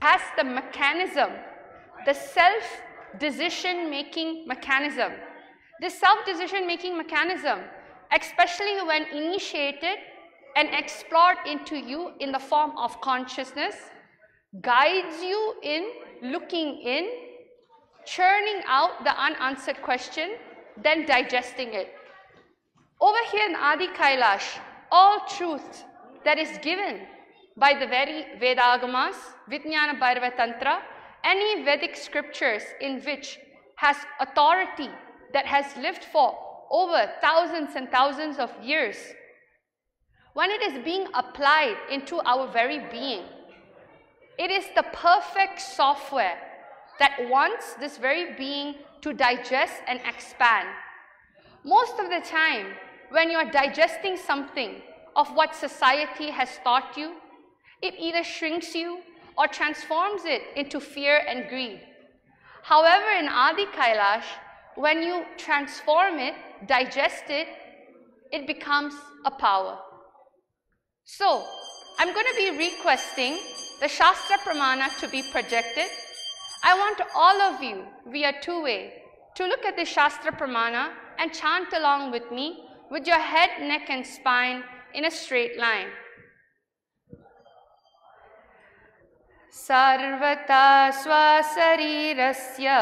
has the mechanism, the self-decision-making mechanism. This self-decision-making mechanism, especially when initiated and explored into you in the form of consciousness, guides you in looking in, churning out the unanswered question, then digesting it. Over here in Adi Kailash, all truth that is given by the very Vedagamas, Vijnana Bhairava Tantra, any Vedic scriptures in which has authority that has lived for over thousands and thousands of years, when it is being applied into our very being, it is the perfect software that wants this very being to digest and expand. Most of the time, when you are digesting something of what society has taught you, it either shrinks you or transforms it into fear and greed. However, in Adi Kailash, when you transform it, digest it, it becomes a power. So, I'm going to be requesting the Shastra Pramana to be projected. I want all of you, via two-way, to look at the Shastra Pramana and chant along with me with your head, neck and spine in a straight line. Sarvata swasarirasya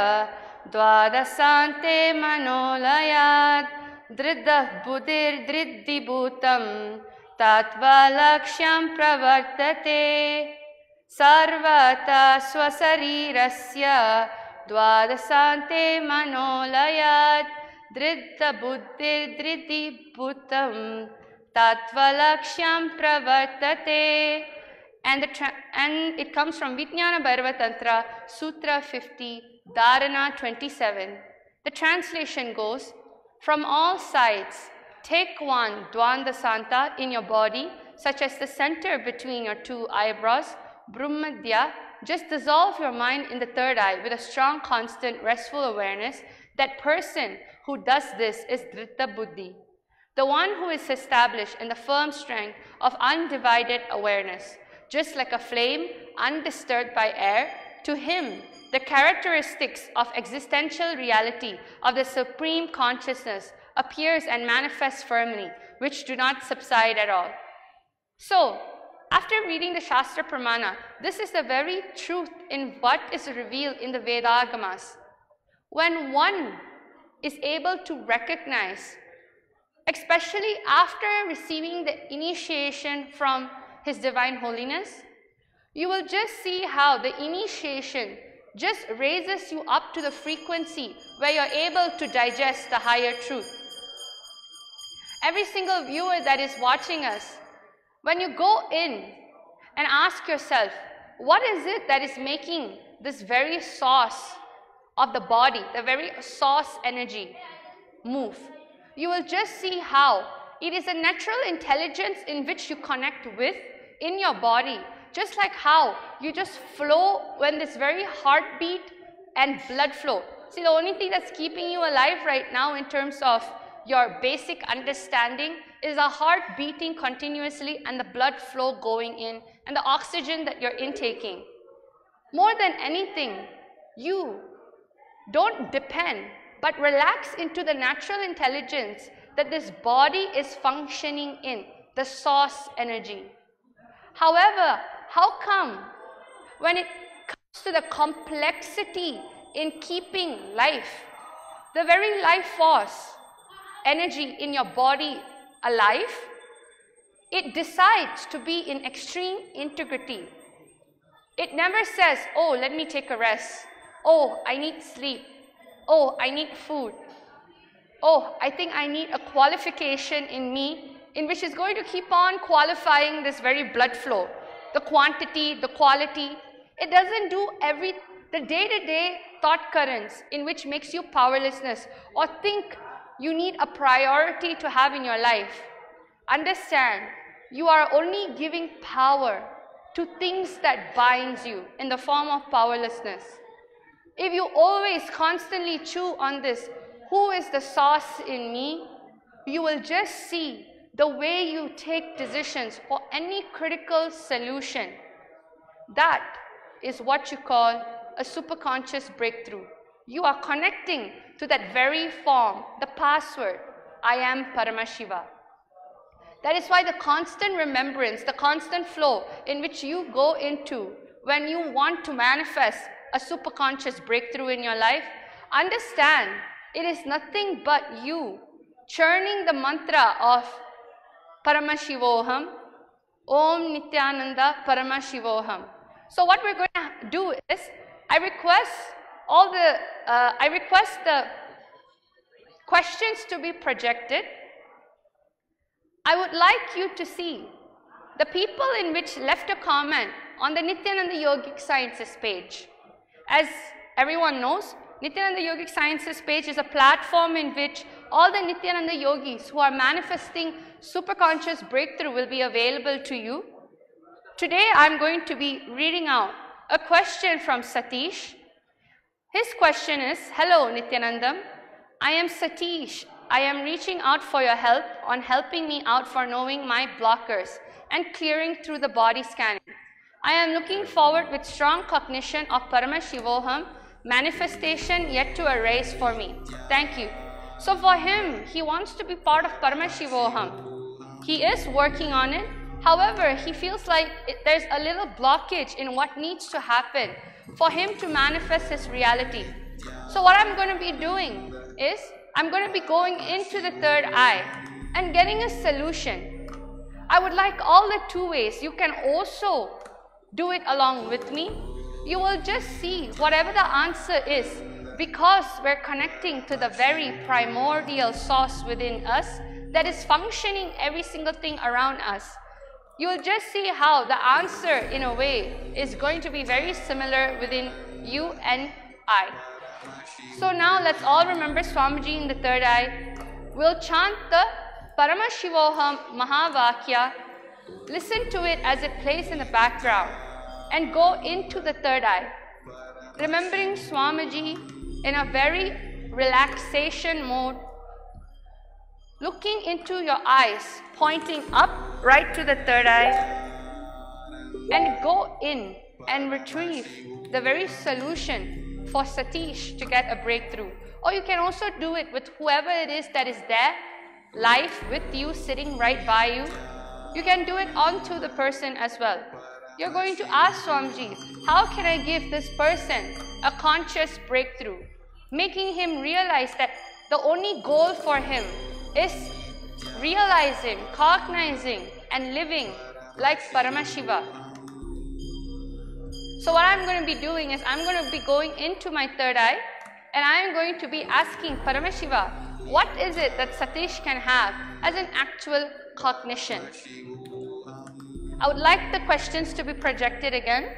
dvadasante manolayat driddah buddhir driddibhutam tatva laksham pravartate. Sarvata swasarirasya dvadasante manolayat dridda buddhir driddibhutam tatva laksham pravartate. And it comes from Vijnana Bhairava Tantra, Sutra 50, Dharana 27. The translation goes, from all sides, take one Dvanda Santa in your body, such as the center between your two eyebrows, Brahmadhya. Just dissolve your mind in the third eye with a strong, constant, restful awareness. That person who does this is Dhritta Buddhi, the one who is established in the firm strength of undivided awareness. Just like a flame undisturbed by air, to him the characteristics of existential reality of the supreme consciousness appears and manifests firmly, which do not subside at all. So, after reading the Shastra Pramana, this is the very truth in what is revealed in the Vedagamas. When one is able to recognize, especially after receiving the initiation from His Divine Holiness, you will just see how the initiation just raises you up to the frequency where you're able to digest the higher truth. Every single viewer that is watching us, when you go in and ask yourself, what is it that is making this very source of the body, the very source energy, move? You will just see how it is a natural intelligence in which you connect with in your body, just like how you just flow when this very heartbeat and blood flow. See, the only thing that's keeping you alive right now in terms of your basic understanding is a heart beating continuously and the blood flow going in and the oxygen that you're intaking. More than anything, you don't depend but relax into the natural intelligence that this body is functioning in, the source energy. However, how come when it comes to the complexity in keeping life, the very life force, energy in your body alive, it decides to be in extreme integrity. It never says, oh, let me take a rest. Oh, I need sleep. Oh, I need food. Oh, I think I need a qualification in me in which is going to keep on qualifying this very blood flow, the quantity, the quality. It doesn't do the day-to-day thought currents in which makes you powerlessness or think you need a priority to have in your life. Understand, you are only giving power to things that binds you in the form of powerlessness. If you always constantly chew on this, who is the source in me, you will just see the way you take decisions for any critical solution, that is what you call a superconscious breakthrough. You are connecting to that very form, the password, I am Paramashiva. That is why the constant remembrance, the constant flow in which you go into when you want to manifest a superconscious breakthrough in your life, understand it is nothing but you churning the mantra of Paramashivoham, Om Nithyananda Paramashivoham. So what we're going to do is, I request the questions to be projected. I would like you to see the people in which left a comment on the Nithyananda Yogic Sciences page. As everyone knows, Nithyananda Yogic Sciences page is a platform in which all the Nithyananda yogis who are manifesting superconscious breakthrough will be available to you. Today I'm going to be reading out a question from Satish. His question is, hello Nithyanandam, I am Satish. I am reaching out for your help on helping me out for knowing my blockers and clearing through the body scanning. I am looking forward with strong cognition of Paramashivoham, manifestation yet to arise for me. Thank you. So for him, he wants to be part of Paramashivoham. He is working on it. However, he feels like there's a little blockage in what needs to happen for him to manifest his reality. So what I'm going to be doing is, I'm going to be going into the third eye and getting a solution. I would like all the two ways. You can also do it along with me. You will just see whatever the answer is, because we're connecting to the very primordial source within us that is functioning every single thing around us. You'll just see how the answer in a way is going to be very similar within you and I. So now let's all remember Swamiji in the third eye. We'll chant the Paramashivoham Mahavakya, listen to it as it plays in the background, and go into the third eye, remembering Swamiji in a very relaxation mode, looking into your eyes, pointing up right to the third eye, and go in and retrieve the very solution for Satish to get a breakthrough. Or you can also do it with whoever it is that is there, live with you, sitting right by you. You can do it onto the person as well. You're going to ask Swamiji, how can I give this person a conscious breakthrough? Making him realize that the only goal for him is realizing, cognizing, and living like Paramashiva. So what I'm going to be doing is, I'm going to be going into my third eye, and I am going to be asking Paramashiva, what is it that Satish can have as an actual cognition? I would like the questions to be projected again.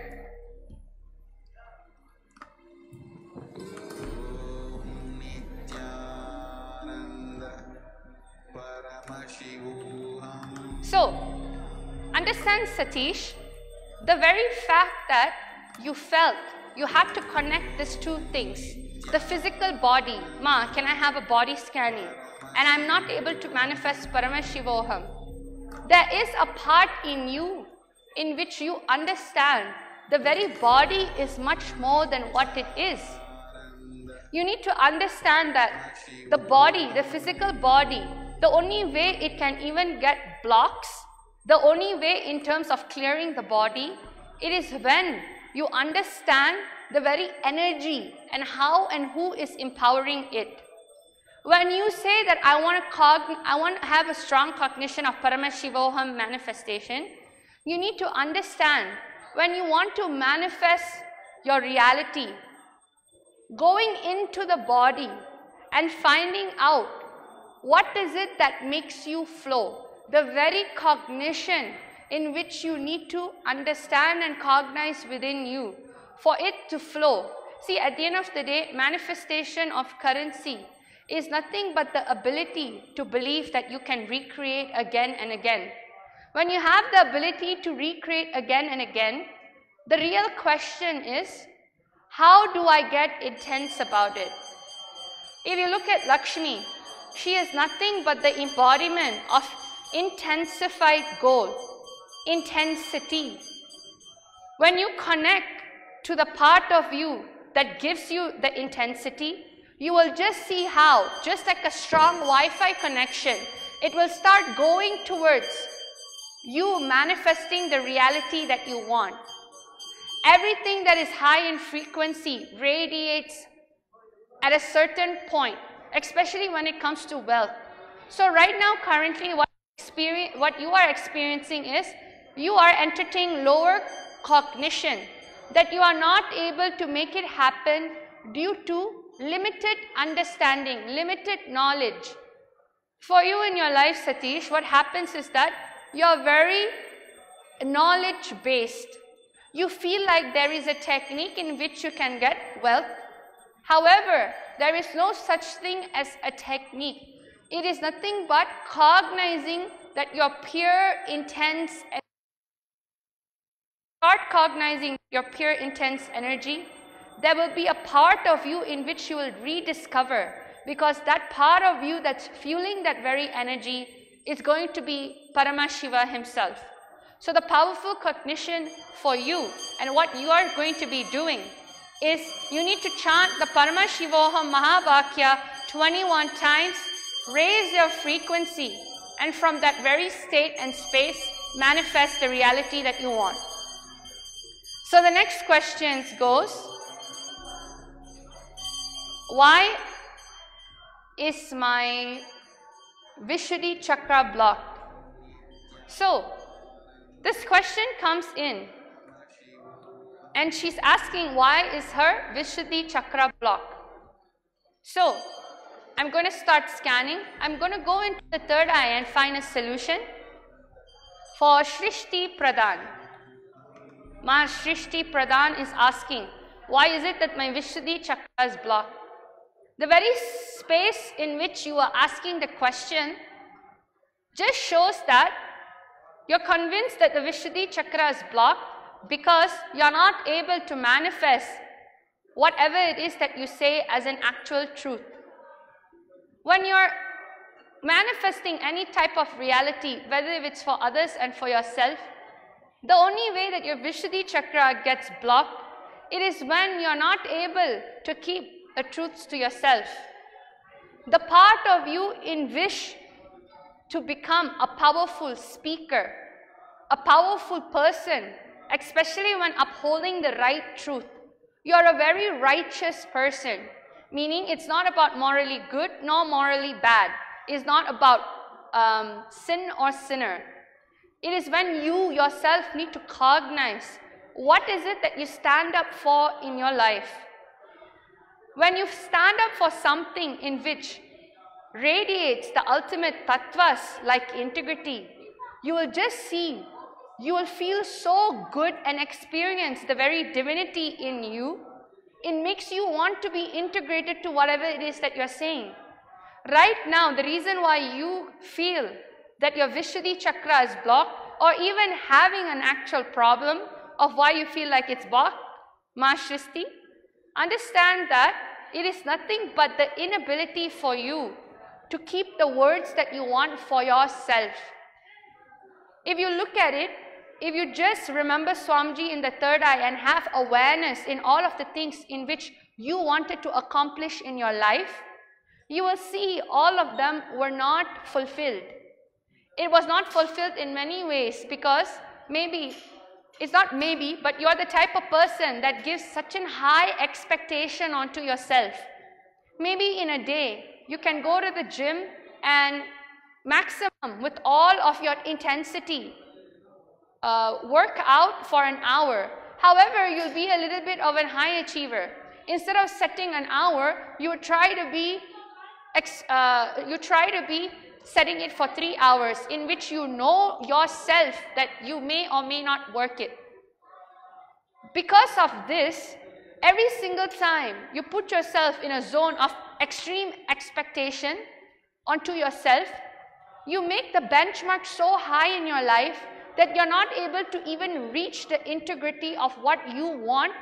So, understand Satish, the very fact that you felt you had to connect these two things, the physical body, Ma, can I have a body scanning? And I'm not able to manifest Paramashivoham. There is a part in you in which you understand the very body is much more than what it is. You need to understand that the body, the physical body, the only way it can even get blocks, the only way in terms of clearing the body, it is when you understand the very energy and how and who is empowering it. When you say that I want to have a strong cognition of Paramashivoham manifestation, you need to understand when you want to manifest your reality, going into the body and finding out what is it that makes you flow, the very cognition in which you need to understand and cognize within you for it to flow. See, at the end of the day, manifestation of currency is nothing but the ability to believe that you can recreate again and again. When you have the ability to recreate again and again, the real question is, how do I get intense about it? If you look at Lakshmi, she is nothing but the embodiment of intensified goal, intensity. When you connect to the part of you that gives you the intensity, you will just see how, just like a strong Wi-Fi connection, it will start going towards you manifesting the reality that you want. Everything that is high in frequency radiates at a certain point, especially when it comes to wealth. So right now, currently, what you are experiencing is you are entertaining lower cognition, that you are not able to make it happen due to limited understanding, limited knowledge. For you in your life, Satish, what happens is that you are very knowledge based. You feel like there is a technique in which you can get wealth. However, there is no such thing as a technique. It is nothing but cognizing that your pure, intense, energy, there will be a part of you in which you will rediscover, because that part of you that's fueling that very energy is going to be Paramashiva himself. So the powerful cognition for you and what you are going to be doing is you need to chant the Paramashivoham Mahavakya 21 times, raise your frequency, and from that very state and space, manifest the reality that you want. So the next question goes, why is my Vishuddhi chakra blocked? So this question comes in and she's asking why is her Vishuddhi chakra blocked. So I'm going to start scanning. I'm going to go into the third eye and find a solution for Shrishti Pradhan. Ma Shrishti Pradhan is asking, why is it that my Vishuddhi chakra is blocked? The very space in which you are asking the question just shows that you're convinced that the Vishuddhi chakra is blocked because you're not able to manifest whatever it is that you say as an actual truth. When you're manifesting any type of reality, whether it's for others and for yourself, the only way that your Vishuddhi chakra gets blocked, it is when you're not able to keep the truths to yourself. The part of you in wish to become a powerful speaker, a powerful person, especially when upholding the right truth. You're a very righteous person, meaning it's not about morally good nor morally bad. It's not about sin or sinner. It is when you yourself need to cognize what is it that you stand up for in your life. When you stand up for something in which radiates the ultimate tattvas like integrity, you will just see, you will feel so good and experience the very divinity in you. It makes you want to be integrated to whatever it is that you're saying. Right now, the reason why you feel that your Vishuddhi chakra is blocked, or even having an actual problem of why you feel like it's blocked, Ma Shrishti, understand that it is nothing but the inability for you to keep the words that you want for yourself. If you look at it, if you just remember Swamiji in the third eye and have awareness in all of the things in which you wanted to accomplish in your life, you will see all of them were not fulfilled. It was not fulfilled in many ways because maybe, it's not maybe, but you're the type of person that gives such a high expectation onto yourself. Maybe in a day, you can go to the gym and maximum with all of your intensity, work out for an hour. However, you'll be a little bit of a high achiever. Instead of setting an hour, you try to be setting it for 3 hours, in which you know yourself that you may or may not work it. Because of this, every single time you put yourself in a zone of extreme expectation onto yourself, you make the benchmark so high in your life that you're not able to even reach the integrity of what you want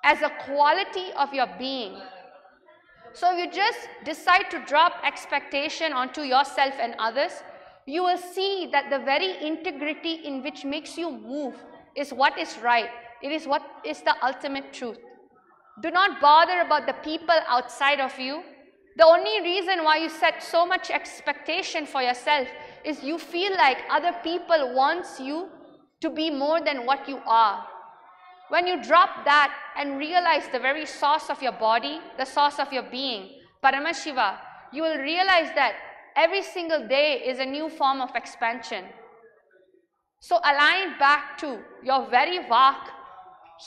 as a quality of your being. So you just decide to drop expectation onto yourself and others, you will see that the very integrity in which makes you move is what is right. It is what is the ultimate truth. Do not bother about the people outside of you. The only reason why you set so much expectation for yourself is you feel like other people wants you to be more than what you are. When you drop that and realize the very source of your body, the source of your being, Paramashiva, you will realize that every single day is a new form of expansion. So align back to your very Vak,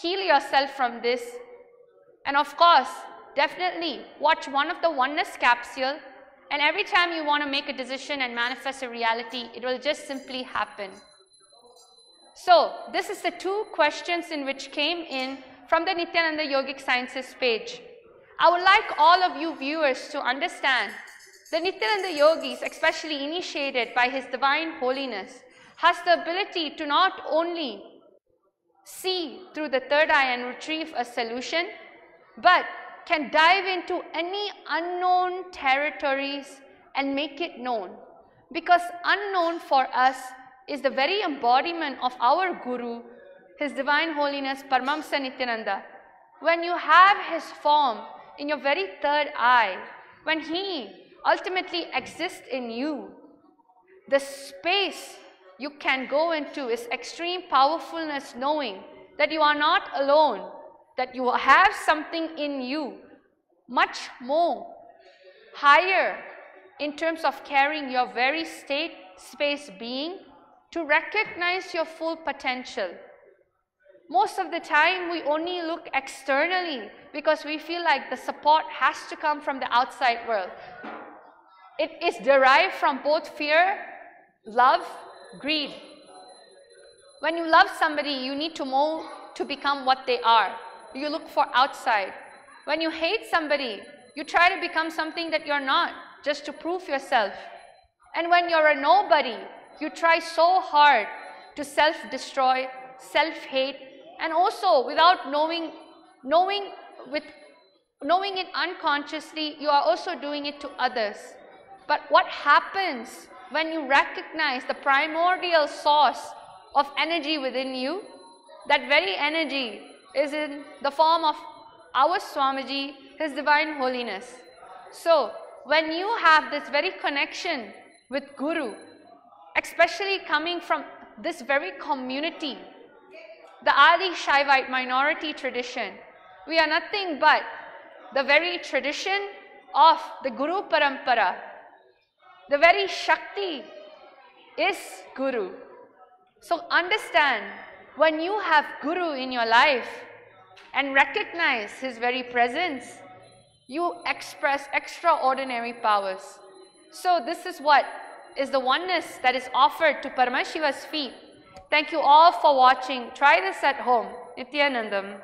heal yourself from this, and of course, definitely watch one of the oneness capsule, and every time you want to make a decision and manifest a reality, it will just simply happen. So this is the 2 questions in which came in from the Nithyananda Yogic Sciences page. I would like all of you viewers to understand the Nithyananda Yogis, especially initiated by His Divine Holiness, has the ability to not only see through the third eye and retrieve a solution, but can dive into any unknown territories and make it known. Because unknown for us is the very embodiment of our Guru, His Divine Holiness Paramahamsa Nithyananda. When you have his form in your very third eye, when he ultimately exists in you, the space you can go into is extreme powerfulness, knowing that you are not alone, that you have something in you much more higher in terms of carrying your very state, space being to recognize your full potential. Most of the time we only look externally because we feel like the support has to come from the outside world. It is derived from both fear, love, greed. When you love somebody, you need to mold to become what they are. You look for outside. When you hate somebody, you try to become something that you're not, just to prove yourself. And when you're a nobody, you try so hard to self-destroy, self-hate, and also without knowing it unconsciously, you are also doing it to others. But what happens when you recognize the primordial source of energy within you? That very energy is in the form of our Swamiji, His Divine Holiness. So when you have this very connection with Guru, especially coming from this very community, the Adi Shaivite minority tradition, we are nothing but the very tradition of the Guru Parampara. The very Shakti is Guru. So understand, when you have Guru in your life and recognize his very presence, you express extraordinary powers. So this is what is the oneness that is offered to Paramashiva's feet. Thank you all for watching. Try this at home. Nithyanandam.